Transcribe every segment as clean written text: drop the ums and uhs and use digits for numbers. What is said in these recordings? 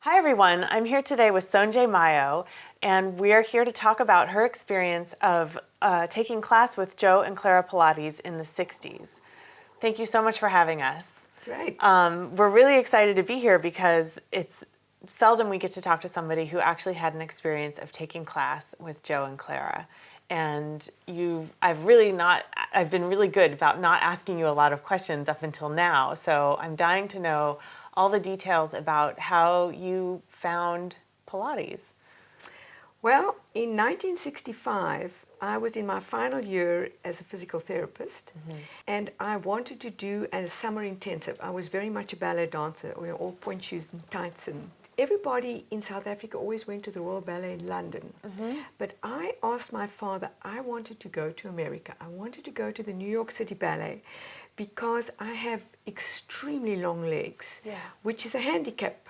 Hi everyone, I'm here today with Sonjé Mayo, and we're here to talk about her experience of taking class with Joe and Clara Pilates in the 60s. Thank you so much for having us. Great. We're really excited to be here because it's seldom we get to talk to somebody who actually had an experience of taking class with Joe and Clara. And I've been really good about not asking you a lot of questions up until now, so I'm dying to know all the details about how you found Pilates. Well, in 1965, I was in my final year as a physical therapist, and I wanted to do a summer intensive. I was very much a ballet dancer, all point shoes and tights, and everybody in South Africa always went to the Royal Ballet in London. But I asked my father, I wanted to go to America. I wanted to go to the New York City Ballet because I have extremely long legs, which is a handicap.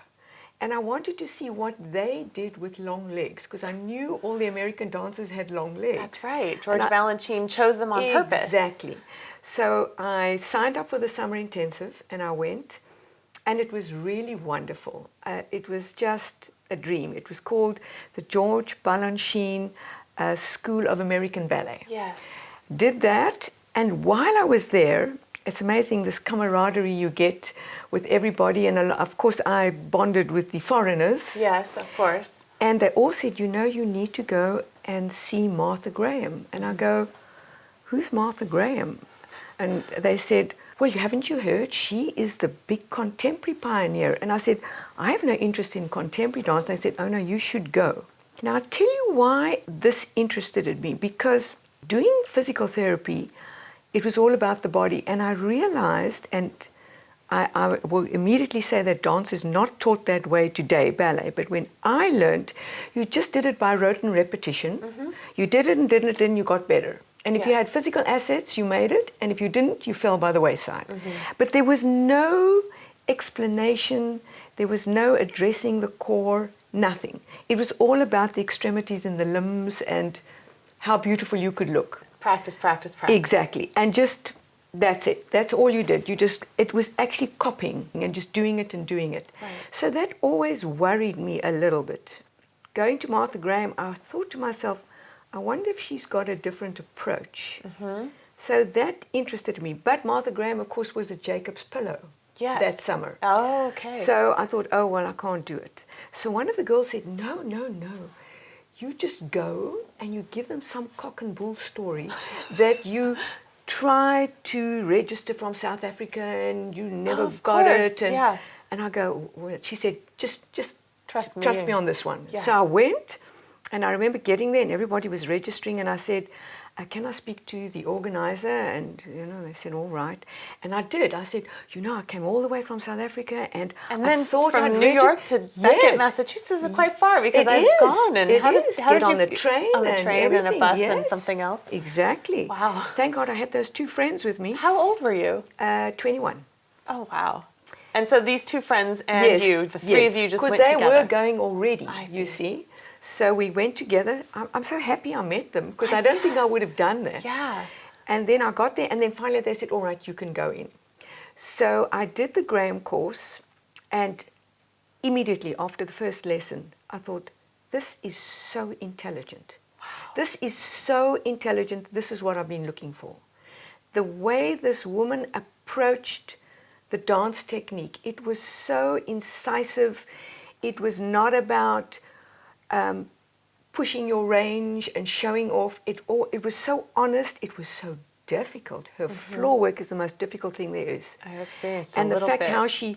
And I wanted to see what they did with long legs, because I knew all the American dancers had long legs. That's right. George Balanchine chose them on purpose. Exactly. So I signed up for the summer intensive, and I went, and it was really wonderful. It was just a dream. It was called the George Balanchine School of American Ballet. Yes. Did that, and while I was there, it's amazing this camaraderie you get with everybody, and of course I bonded with the foreigners. Yes, of course. And they all said, you know, you need to go and see Martha Graham. And I go, who's Martha Graham? And they said, well, haven't you heard? She is the big contemporary pioneer. And I said, I have no interest in contemporary dance. And they said, oh no, you should go. Now I'll tell you why this interested me, because doing physical therapy, it was all about the body, and I realized, and I will immediately say that dance is not taught that way today, ballet, but when I learned, you just did it by rote and repetition. You did it and did it and you got better. And if you had physical assets, you made it, and if you didn't, you fell by the wayside. But there was no explanation, there was no addressing the core, nothing. It was all about the extremities and the limbs and how beautiful you could look. Practice, practice, practice. Exactly. And just, that's it. That's all you did. It was actually copying and just doing it and doing it. Right. So that always worried me a little bit. Going to Martha Graham, I thought to myself, I wonder if she's got a different approach. So that interested me. But Martha Graham, of course, was at Jacob's Pillow that summer. Oh, okay. So I thought, oh, well, I can't do it. So one of the girls said, no, no, no. You just go and you give them some cock and bull story that you tried to register from South Africa and you never got it. And I go, well, she said, just trust me on this one. So I went, and I remember getting there and everybody was registering, and I said, can I speak to the organizer? And they said, all right. And I did. I said, I came all the way from South Africa, and then I thought from New York to Beckett, Massachusetts is quite far, because I've gone. And how did you on the train? On the train and a bus and Yes. something else? Exactly. Wow. Thank God I had those two friends with me. How old were you? 21. Oh, wow. And so these two friends and you, the three of you just went together. Because they were going already, you see. So we went together. I'm so happy I met them, because I don't think I would have done that. Yeah. And then I got there, and then finally they said, all right, you can go in. So I did the Graham course, and immediately after the first lesson, I thought, this is so intelligent. Wow. This is so intelligent. This is what I've been looking for. The way this woman approached the dance technique, it was so incisive. It was not about pushing your range and showing off. It was so honest. It was so difficult. Her floor work is the most difficult thing there is. I've experienced and the fact how she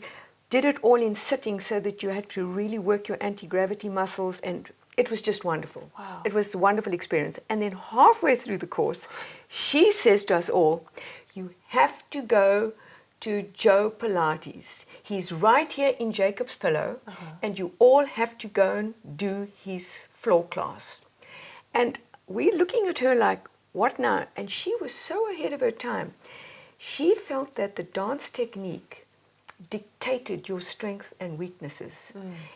did it all in sitting, so that you had to really work your anti-gravity muscles, and it was just wonderful. Wow. It was a wonderful experience. And then halfway through the course, she says to us all, you have to go to Joe Pilates. He's right here in Jacob's Pillow, and you all have to go and do his floor class. And we're looking at her like, what now? And she was so ahead of her time. She felt that the dance technique dictated your strengths and weaknesses,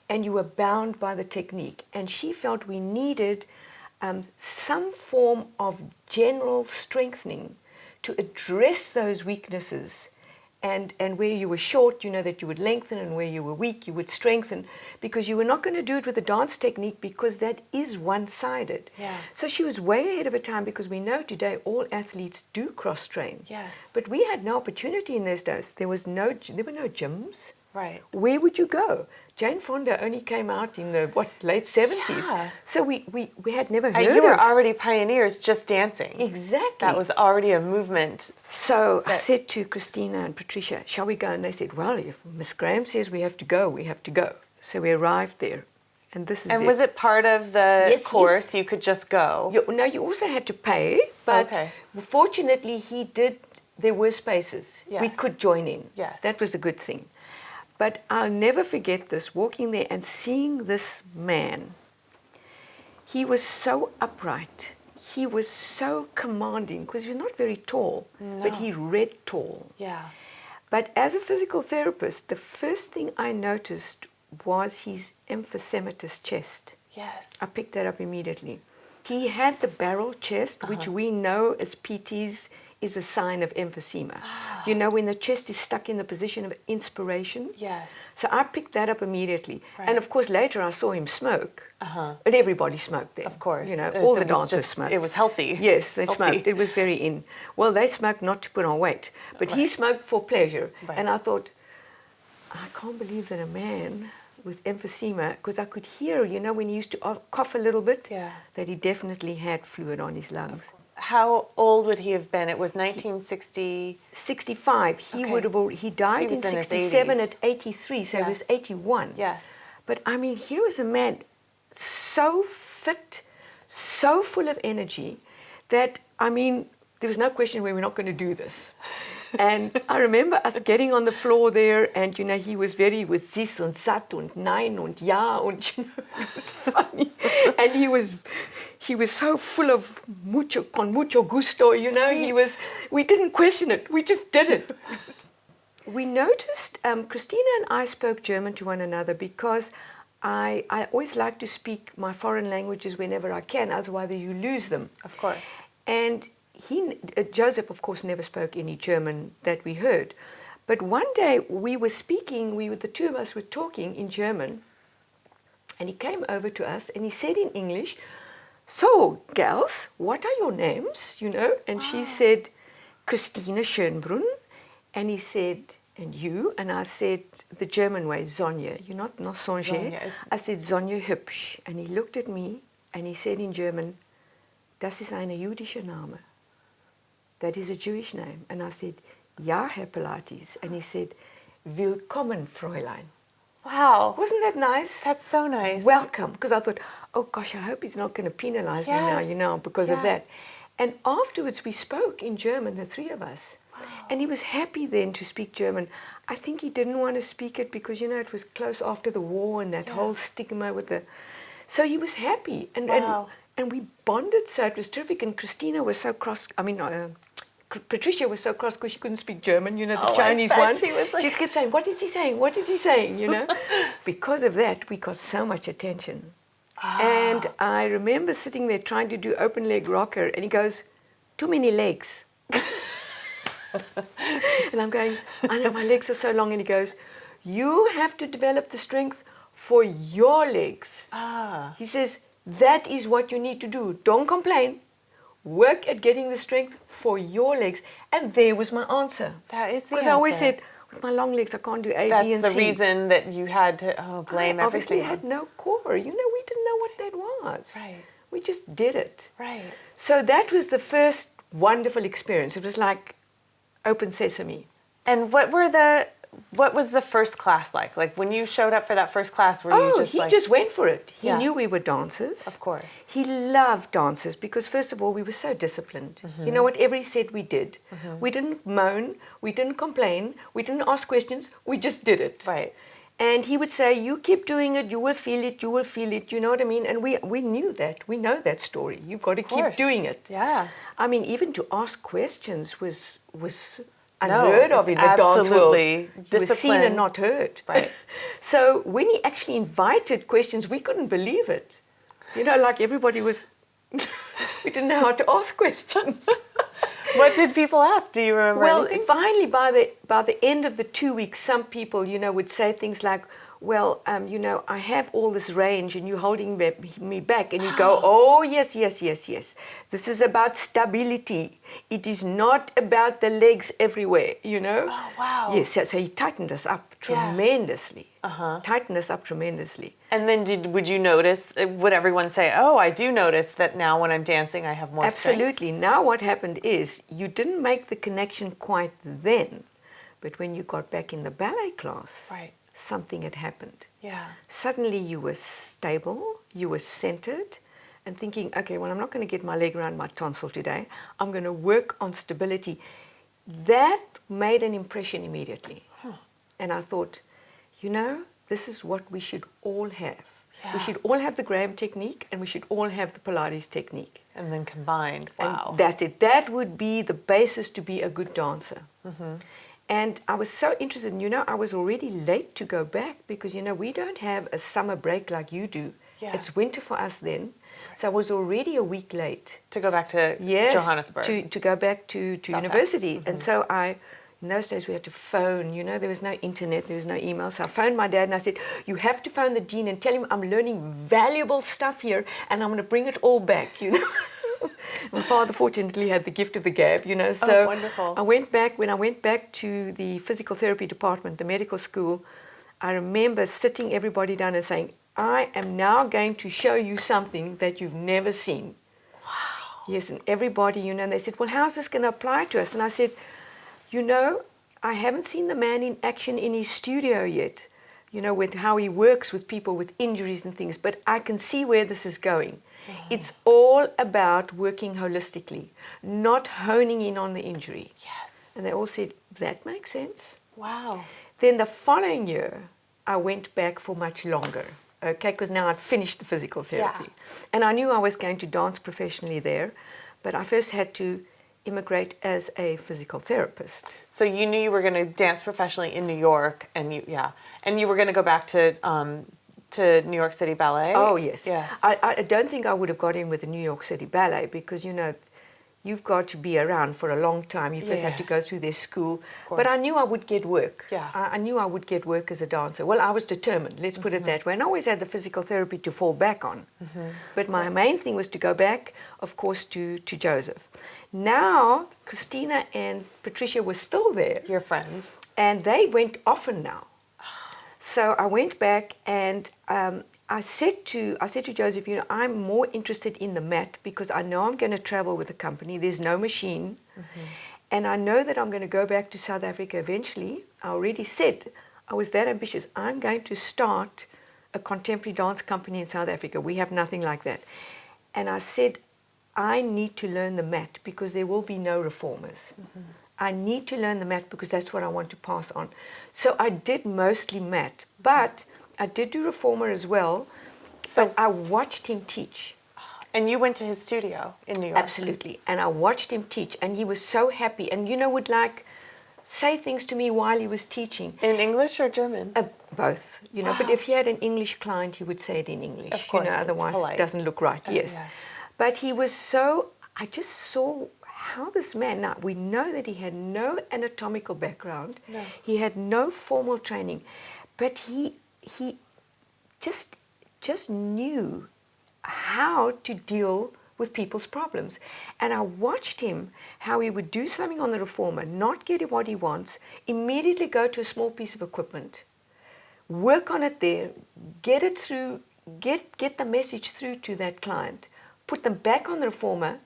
and you were bound by the technique. And she felt we needed some form of general strengthening to address those weaknesses and where you were short, you know, that you would lengthen, and where you were weak, you would strengthen, because you were not going to do it with a dance technique, because that is one-sided. Yeah. So she was way ahead of her time, because we know today all athletes do cross-train. Yes. But we had no opportunity in those days. There were no gyms. Right. Where would you go? Jane Fonda only came out in the, late 70s. Yeah. So we had never heard You were of... already pioneers just dancing. Exactly. That was already a movement. So I said to Christina and Patricia, shall we go? And they said, well, if Miss Graham says we have to go, we have to go. So we arrived there. And this is And was it part of the course? You could just go? No, you also had to pay. But fortunately, there were spaces. Yes. We could join in. Yes. That was a good thing. But I'll never forget this, walking there and seeing this man. He was so upright. He was so commanding, because he was not very tall, but he read tall. Yeah. But as a physical therapist, the first thing I noticed was his emphysematous chest. Yes. I picked that up immediately. He had the barrel chest, which we know as PTs is a sign of emphysema. You know, when the chest is stuck in the position of inspiration. Yes. So I picked that up immediately. Right. And of course, later I saw him smoke. And everybody smoked there. Of course. You know, all the dancers smoked. It was healthy. Yes, they smoked. It was very in. Well, they smoked not to put on weight, but he smoked for pleasure. Right. And I thought, I can't believe that a man with emphysema, because I could hear, you know, when he used to cough a little bit, that he definitely had fluid on his lungs. How old would he have been? It was 1960. 65. He would have. He died in 67 at 83, so he was 81. Yes. But I mean, here was a man so fit, so full of energy, that I mean, there was no question we were not going to do this. And I remember us getting on the floor there, and you know, he was very with sis und sat und nein und ja, and you know, it was funny. And he was so full of con mucho gusto, you know. We didn't question it, we just did it. We noticed, Christina and I spoke German to one another, because I always like to speak my foreign languages whenever I can, otherwise you lose them. Of course. And Joseph, of course, never spoke any German that we heard. But one day we were speaking, the two of us were talking in German, and he came over to us and he said in English, so, gals, what are your names, you know? And she said, Christina Schönbrunn. And he said, and you? And I said, the German way, Sonjé. You're not Sonjé. I said, Sonjé hübsch. And he looked at me and he said in German, das ist eine jüdische Name. That is a Jewish name. And I said, ja, Herr Pilates. And he said, willkommen, Fräulein. Wow. Wasn't that nice? That's so nice. Welcome. Because I thought, oh gosh, I hope he's not going to penalize me now, you know, because of that. And afterwards we spoke in German, the three of us. Wow. And he was happy then to speak German. I think he didn't want to speak it because, you know, it was close after the war and that whole stigma with the... So he was happy. And we bonded, so it was terrific. And Christina was so cross, Patricia was so cross because she couldn't speak German, you know, the Chinese one. She kept saying, what is he saying? What is he saying, you know? Because of that, we got so much attention. And I remember sitting there trying to do open leg rocker, and he goes, too many legs. And I'm going, I know my legs are so long. And he goes, you have to develop the strength for your legs. He says, that is what you need to do. Don't complain. Work at getting the strength for your legs. And there was my answer. That is the answer. Because I always said, with my long legs, I can't do A, B, and C. That's the reason that you had to blame everything. I obviously had no core. You know, we didn't know what that was. Right. We just did it. Right. So that was the first wonderful experience. It was like open sesame. And what was the first class like? Like when you showed up for that first class, were you just he just went for it. He knew we were dancers. Of course. He loved dancers because, first of all, we were so disciplined. You know, whatever he said, we did. We didn't moan. We didn't complain. We didn't ask questions. We just did it. Right. And he would say, you keep doing it, you will feel it, you will feel it. You know what I mean? And we knew that. We know that story. You've got to keep doing it. Yeah. I mean, even to ask questions was unheard of in the dance world. Absolutely. It was seen and not heard. Right. So when he actually invited questions, we couldn't believe it. You know, like everybody was, we didn't know how to ask questions. What did people ask? Do you remember Well, anything? finally, by the end of the 2 weeks, some people, would say things like, "Well, I have all this range, and you're holding me back." And you go, "Oh, yes, yes, yes, yes. This is about stability. It is not about the legs everywhere." Oh, wow. Yes. So he tightened us up tremendously. Tightened us up tremendously. And then would you notice, would everyone say, "Oh, I do notice that now when I'm dancing, I have more strength"? Absolutely. Now what happened is you didn't make the connection quite then, but when you got back in the ballet class, Right. something had happened. Yeah. Suddenly you were stable, you were centered, and thinking, okay, well, I'm not going to get my leg around my tonsil today. I'm going to work on stability. That made an impression immediately. And I thought, this is what we should all have. Yeah. We should all have the Graham technique, and we should all have the Pilates technique. And then combined, wow. And that's it. That would be the basis to be a good dancer. And I was so interested, I was already late to go back because, we don't have a summer break like you do. Yeah. It's winter for us then. So I was already a week late. To go back to Johannesburg. To go back to university. And so in those days we had to phone, there was no internet, there was no email. So I phoned my dad and I said, "You have to phone the dean and tell him I'm learning valuable stuff here and I'm going to bring it all back." My father fortunately had the gift of the gab, So wonderful. When I went back to the physical therapy department, the medical school, I remember sitting everybody down and saying, "I am now going to show you something that you've never seen." Wow. Yes, and everybody, and they said, "Well, how's this going to apply to us?" And I said, I haven't seen the man in action in his studio yet, with how he works with people with injuries and things, but I can see where this is going. It's all about working holistically, not honing in on the injury. Yes. And they all said, "That makes sense." Wow. Then the following year, I went back for much longer, okay, because now I'd finished the physical therapy. And I knew I was going to dance professionally there, but I first had to immigrate as a physical therapist. So you knew you were going to dance professionally in New York, and you were going to go back to New York City Ballet. Oh yes, yes. I don't think I would have got in with the New York City Ballet because you've got to be around for a long time. You first have to go through their school. But I knew I would get work. Yeah. I knew I would get work as a dancer. Well, I was determined. Let's put it that way. And I always had the physical therapy to fall back on. But my main thing was to go back, of course, to Joseph. Now, Christina and Patricia were still there. Your friends. And they went often now. So I went back and I said to Joseph, I'm more interested in the mat because I know I'm going to travel with the company. There's no machine. And I know that I'm going to go back to South Africa eventually. I already said I was that ambitious. I'm going to start a contemporary dance company in South Africa. We have nothing like that. And I said, I need to learn the mat because there will be no reformers. I need to learn the mat because that's what I want to pass on. So I did mostly mat, but I did do reformer as well. But I watched him teach. And you went to his studio in New York. Absolutely. And I watched him teach, and he was so happy. And would say things to me while he was teaching. In English or German? Both. But if he had an English client, he would say it in English. Of course, otherwise it doesn't look right. Yes. Yeah. But he was I just saw how this man, now we know that he had no anatomical background. No. He had no formal training, but he just knew how to deal with people's problems. And I watched him, how he would do something on the reformer, not get what he wants, immediately go to a small piece of equipment, work on it there, get it through, get the message through to that client, put them back on the reformer,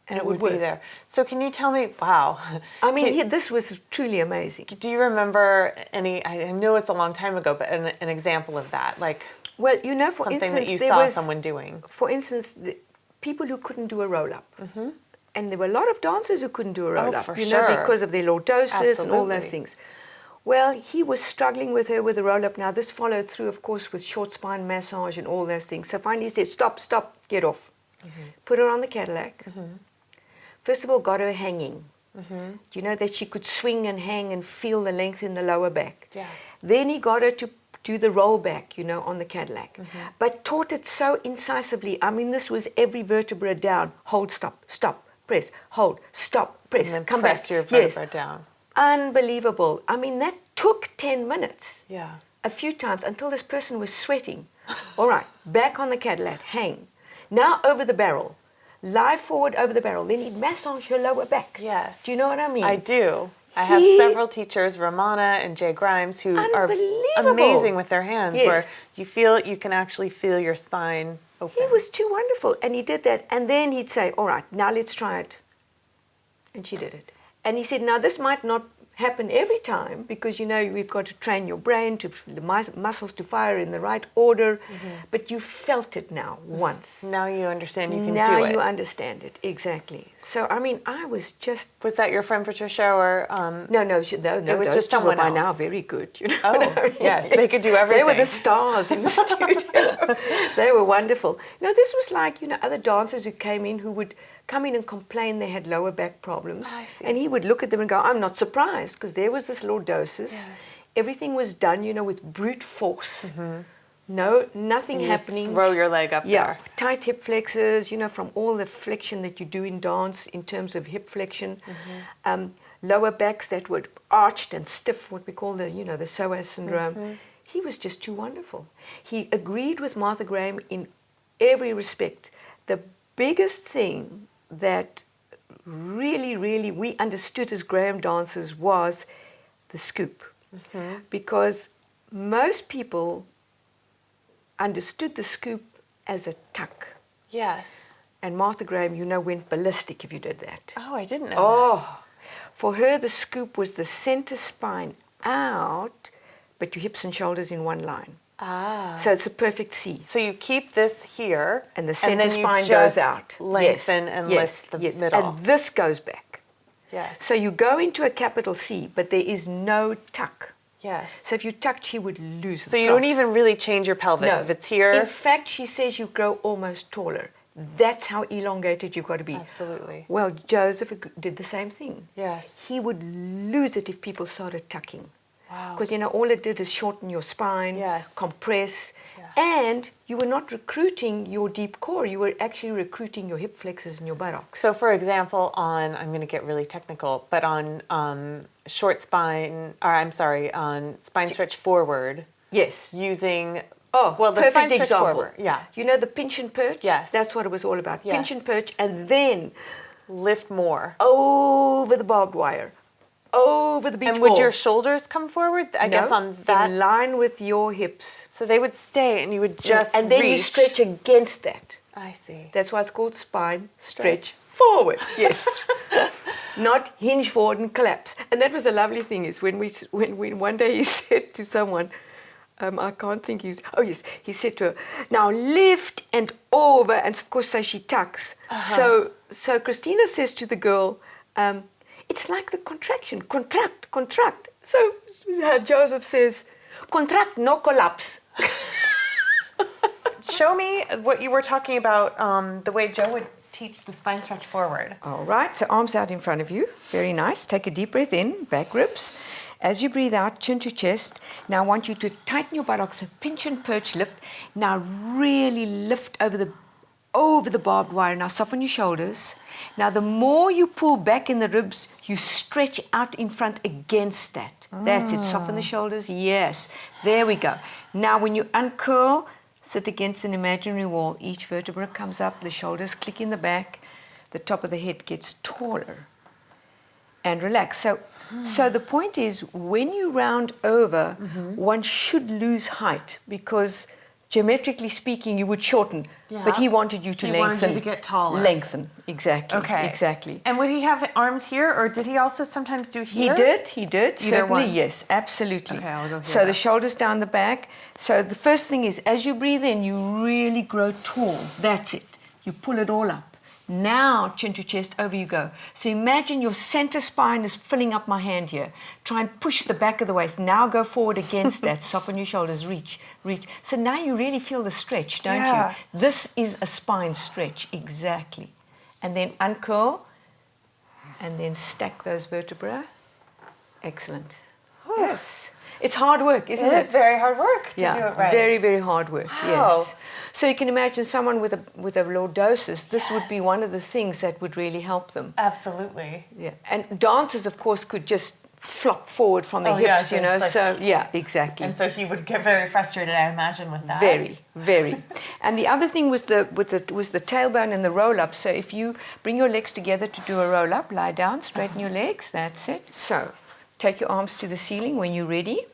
and it would be there. So can you tell me, wow. I mean, this was truly amazing. Do you remember any, I know it's a long time ago, but an example of that? Like, well, for something instance, that you saw someone doing. For instance, the people who couldn't do a roll-up. And there were a lot of dancers who couldn't do a roll-up, for sure. Because of their lordosis and all those Absolutely. things. Well, he was struggling with her with the roll-up. Now, this followed through, of course, with short spine massage and all those things. So finally he said, stop, get off. Put her on the Cadillac. First of all, got her hanging. That she could swing and hang and feel the length in the lower back. Yeah. Then he got her to do the roll back, on the Cadillac. But taught it so incisively. I mean, this was every vertebra down. Hold, stop, press, hold, stop, press, And then come press back. your vertebra down. Unbelievable. I mean, that took 10 minutes. Yeah. A few times until this person was sweating. All right, back on the Cadillac, hang. Now over the barrel. Lie forward over the barrel. Then he'd massage your lower back. Yes. Do you know what I mean? I do. I have several teachers, Ramona and Jay Grimes, who are amazing with their hands, where you can actually feel your spine open. He was too wonderful, and he did that. And then he'd say, all right, now let's try it. And she did it. And he said, now this might not happen every time, because we've got to train your brain, to the muscles to fire in the right order, but you felt it now once. Now you understand you can do it. Now you understand it, exactly. So I was just... Was that your friend Patricia, or No, it was those just two were someone by else? now very good. Oh, what I mean? yes, they could do everything. They were the stars in the studio. They were wonderful. This was like other dancers who came in, who would come in and complain they had lower back problems. I see. And he would look at them and go, I'm not surprised, because there was this lordosis. Yes. Everything was done, with brute force. No, nothing you happening. Just throw your leg up there. Tight hip flexors, from all the flexion that you do in dance in terms of hip flexion. Lower backs that were arched and stiff, what we call the psoas syndrome. He was just too wonderful. He agreed with Martha Graham in every respect. The biggest thing that really, really we understood as Graham dancers was the scoop. Because most people understood the scoop as a tuck. Yes. And Martha Graham, went ballistic if you did that. Oh, I didn't know that. For her, the scoop was the center spine out, but your hips and shoulders in one line. So it's a perfect C. So you keep this here, and the center and then spine you goes just out. Lengthen and lift the middle. And this goes back. Yes. So you go into a capital C, but there is no tuck. Yes. So if you tucked, she would lose the So you plot. don't even really change your pelvis if it's here. In fact, she says you grow almost taller. That's how elongated you've got to be. Absolutely. Well, Joseph did the same thing. Yes. He would lose it if people started tucking. Wow. Because, all it did is shorten your spine, compress, and you were not recruiting your deep core. You were actually recruiting your hip flexors and your buttocks. So, for example, I'm going to get really technical, but on short spine, on spine stretch forward. Yes. Using... Oh, well, the perfect spine stretch example. forward. Yeah. The pinch and perch? Yes. That's what it was all about. Yes. Pinch and perch, and then lift more. Over the barbed wire. Over the beach ball. And would ball. your shoulders come forward? I guess on that... in line with your hips. So they would stay and you would just And then reach. you stretch against that. I see. That's why it's called spine stretch forward. Yes. Not hinge forward and collapse. And that was a lovely thing, is when one day he said to someone, I can't think he said to her, now lift and over, and of course so she tucks. So Christina says to the girl, it's like the contraction, contract. So Joseph says, contract, no collapse. Show me what you were talking about, the way Joe would teach the spine stretch forward. All right, so arms out in front of you. Very nice. Take a deep breath in, back ribs. As you breathe out, chin to chest. Now I want you to tighten your buttocks, pinch and perch, lift. Now really lift over the barbed wire. Now soften your shoulders. Now the more you pull back in the ribs, you stretch out in front against that. That's it. Soften the shoulders. Yes. There we go. Now when you uncurl, sit against an imaginary wall. Each vertebra comes up, the shoulders click in the back, the top of the head gets taller. And relax. So the point is, when you round over, one should lose height, because geometrically speaking, you would shorten. Yeah. But he wanted you to lengthen. He wanted you to get taller. Lengthen, exactly. Okay. Exactly. And would he have arms here, or did he also sometimes do here? He did. Certainly, one. Yes, absolutely. Okay, I'll go here. So the shoulders down the back. So the first thing is, as you breathe in, you really grow tall. That's it. You pull it all up. Now, chin to chest, over you go. So imagine your center spine is filling up my hand here. Try and push the back of the waist. Now go forward against that. Soften your shoulders. Reach. So now you really feel the stretch, don't you? This is a spine stretch, exactly. And then uncurl, and then stack those vertebrae. Excellent. Yes. It's hard work, isn't it? It is very hard work to do it right. Very, very hard work. Wow. Yes. So you can imagine someone with a lordosis. This would be one of the things that would really help them. Absolutely. Yeah. And dancers, of course, could just flop forward from the Oh, yeah, hips, so you know. it's like- So yeah, exactly. And so he would get very frustrated, I imagine, with that. Very, very. And the other thing was the tailbone and the roll up. So if you bring your legs together to do a roll up, lie down, straighten your legs. That's it. So take your arms to the ceiling when you're ready,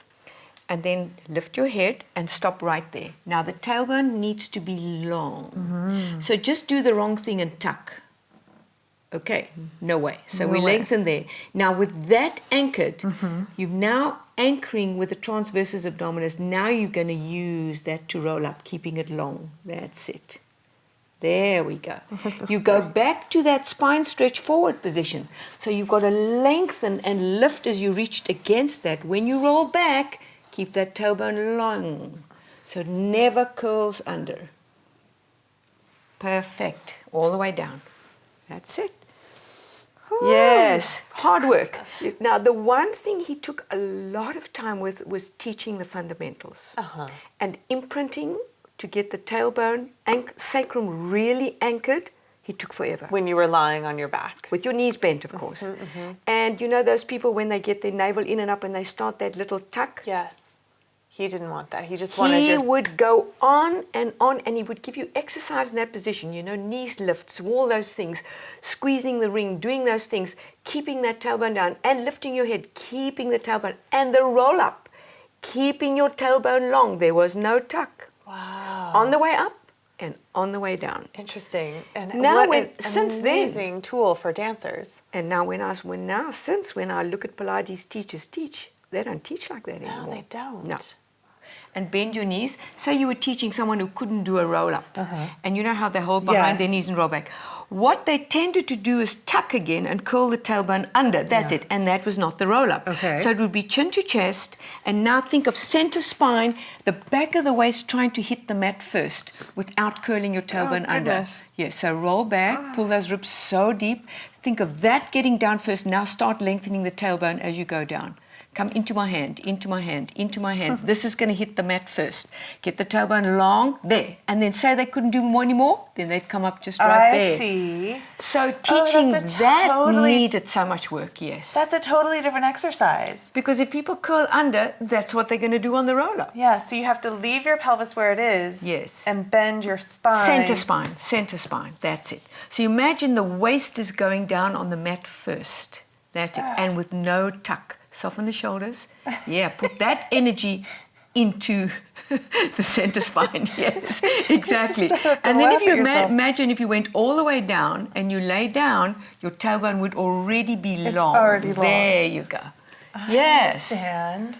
and then lift your head and stop right there. Now the tailbone needs to be long. So just do the wrong thing and tuck. Okay, no way. So we lengthen there. Now with that anchored, you've now anchoring with the transversus abdominis. Now you're going to use that to roll up, keeping it long. That's it. There we go. You go back to that spine stretch forward position. So you've got to lengthen and lift as you reached against that. When you roll back, keep that tailbone long. So it never curls under. Perfect. All the way down. That's it. Yes, hard work. Now, the one thing he took a lot of time with was teaching the fundamentals and imprinting to get the tailbone, sacrum really anchored. He took forever. When you were lying on your back. With your knees bent, of course. And you know those people when they get their navel in and up and they start that little tuck? Yes. He didn't want that. He just wanted He your... would go on, and he would give you exercise in that position, you know, knees lifts, all those things, squeezing the ring, doing those things, keeping that tailbone down, and lifting your head, keeping the tailbone, and the roll up, keeping your tailbone long. There was no tuck. Wow. On the way up and on the way down. Interesting. And Now what an since then- amazing tool for dancers. And now when I look at Pilates teachers teach, they don't teach like that anymore. No, they don't. No. And bend your knees. Say you were teaching someone who couldn't do a roll up. And you know how they hold behind their Yes. knees and roll back. What they tended to do is tuck again and curl the tailbone under. That's it. And that was not the roll up. Okay. So it would be chin to chest. And now think of center spine, the back of the waist trying to hit the mat first without curling your tailbone under. Goodness. Yes, so roll back, pull those ribs so deep. Think of that getting down first. Now start lengthening the tailbone as you go down. Come into my hand, into my hand, into my hand. This is going to hit the mat first. Get the tailbone long, there. And then say they couldn't do more anymore, then they'd come up just right there. I see. So teaching that's a that totally- needed so much work, yes. That's a totally different exercise. Because if people curl under, that's what they're going to do on the roller. Yeah, so you have to leave your pelvis where it is. Yes. And bend your spine. Center spine, that's it. So you imagine the waist is going down on the mat first. That's it. And with no tuck. Soften the shoulders. Yeah, put that energy into the center spine. Yes, exactly. And then if you imagine if you went all the way down and you lay down, your tailbone would already be long. already long. There you go. I understand.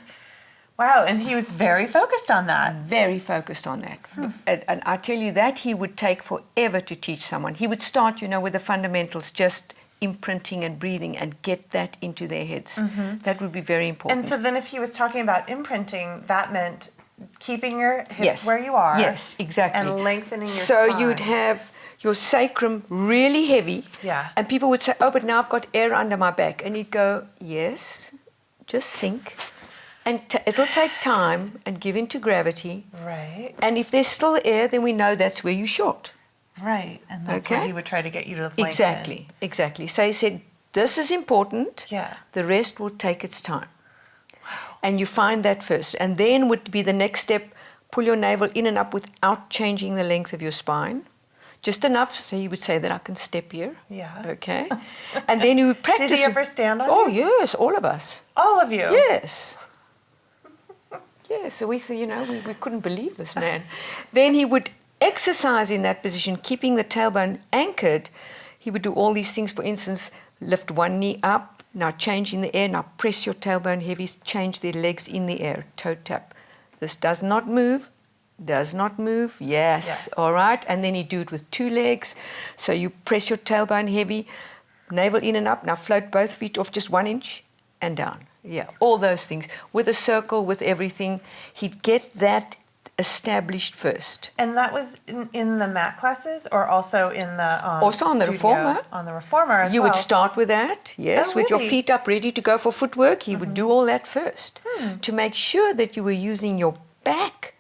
Wow, and he was very focused on that. Very focused on that. And I tell you that he would take forever to teach someone. He would start, you know, with the fundamentals, just imprinting and breathing and get that into their heads. That would be very important. And so then if he was talking about imprinting, that meant keeping your hips where you are. Yes, exactly. And lengthening your So spine. you'd have your sacrum really heavy. Yeah. And people would say, oh, but now I've got air under my back. And you'd go, yes, just sink. And it'll take time and give into gravity. Right. And if there's still air, then we know that's where you're short. Right. And that's where he would try to get you to lengthen. Exactly, exactly. So he said, this is important. Yeah. The rest will take its time. Wow. And you find that first. And then would be the next step, pull your navel in and up without changing the length of your spine. Just enough so he would say that I can step here. Yeah. Okay. And then you would practice. Did he ever stand on Oh, you? yes, all of us. All of you? Yes. Yeah, so we, you know, we couldn't believe this man. Then he would exercise in that position, keeping the tailbone anchored. He would do all these things. For instance, lift one knee up, now change in the air, now press your tailbone heavy, change their legs in the air, toe tap. This does not move, yes. All right, and then you do it with two legs. So you press your tailbone heavy, navel in and up, now float both feet off just 1 inch and down. Yeah, all those things. With a circle, with everything, he'd get that established first. And that was in the mat classes, or also in the Also on the studio? reformer. On the reformer as You well. would start with that, yes, Oh, with your really? feet up, ready to go for footwork. He would do all that first to make sure that you were using your back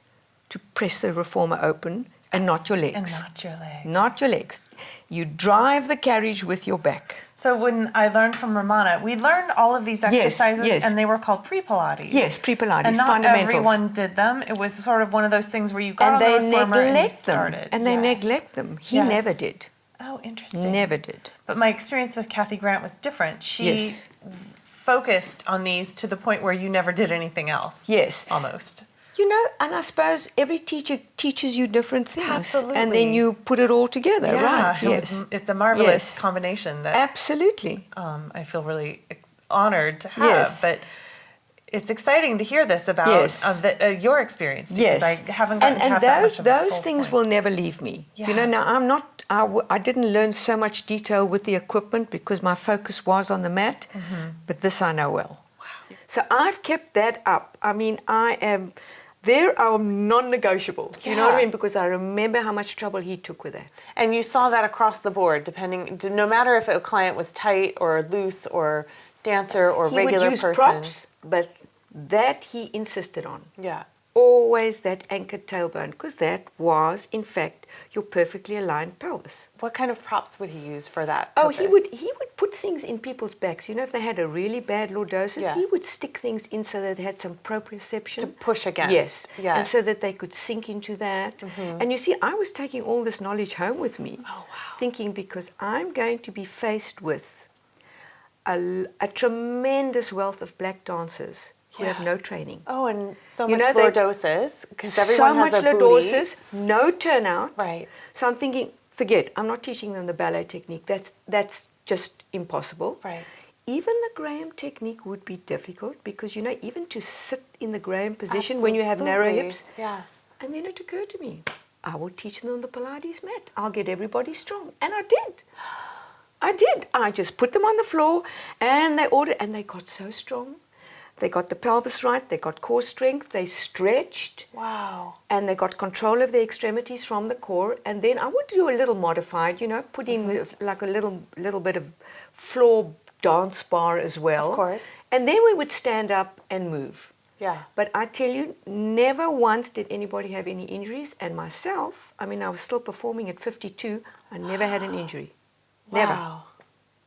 to press the reformer open and not your legs. And not your legs. Not your legs. You drive the carriage with your back. So when I learned from Ramana, we learned all of these exercises, yes. and they were called pre-Pilates. Yes, pre-Pilates, and not fundamentals. everyone did them. It was sort of one of those things where you got And on they the reformer and you neglect started. them. And they neglect them. He Yes. never did. Oh, interesting. Never did. But my experience with Kathy Grant was different. She Yes. focused on these to the point where you never did anything else. Yes. Almost. You know, and I suppose every teacher teaches you different things. Absolutely. And then you put it all together, Yeah, right? Yes. it's a marvelous Yes. combination that Absolutely. I feel really honored to have. Yes. But it's exciting to hear this about Yes. your experience, because Yes. I haven't gotten to and have that much of a those full things point. will never leave me. You know, Yeah. now I'm not, I didn't learn so much detail with the equipment because my focus was on the mat, but this I know well. Wow. So I've kept that up. I mean, they're non-negotiable. You know what I Yeah. mean? Because I remember how much trouble he took with that. And you saw that across the board, no matter if a client was tight or loose or dancer or He regular would use person. props, but that he insisted on. Yeah. Always that anchored tailbone, because that was, in fact, your perfectly aligned pelvis. What kind of props would he use for that? Oh, purpose? he would put things in people's backs. You know, if they had a really bad lordosis, he Yes. would stick things in so that they had some proprioception. To push against. Yes. Yes. And so that they could sink into that. And you see, I was taking all this knowledge home with me. Oh, wow. Thinking, because I'm going to be faced with a tremendous wealth of black dancers who have Yeah. no training. Oh, and so You much know, lordosis, because everyone so has much a booty. lordosis, no turnout. Right. So I'm thinking, forget, I'm not teaching them the ballet technique. That's just impossible. Right. Even the Graham technique would be difficult because, you know, even to sit in the Graham position when you have narrow Absolutely. hips. Yeah. And then it occurred to me, I will teach them on the Pilates mat. I'll get everybody strong. And I did. I did. I just put them on the floor and they got so strong. They got the pelvis right, they got core strength, they stretched. Wow. And they got control of their extremities from the core. And then I would do a little modified, you know, put in like a little bit of floor dance bar as well. Of course. And then we would stand up and move. Yeah. But I tell you, never once did anybody have any injuries. And myself, I mean, I was still performing at 52. I never had an injury. Never. Wow.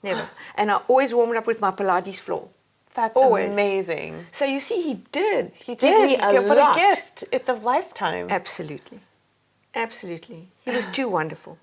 Never. And I always warmed up with my Pilates floor. That's Always. amazing. So you see, he did. He give did. me a What lot. a gift. It's a lifetime. Absolutely. Absolutely. He was too wonderful.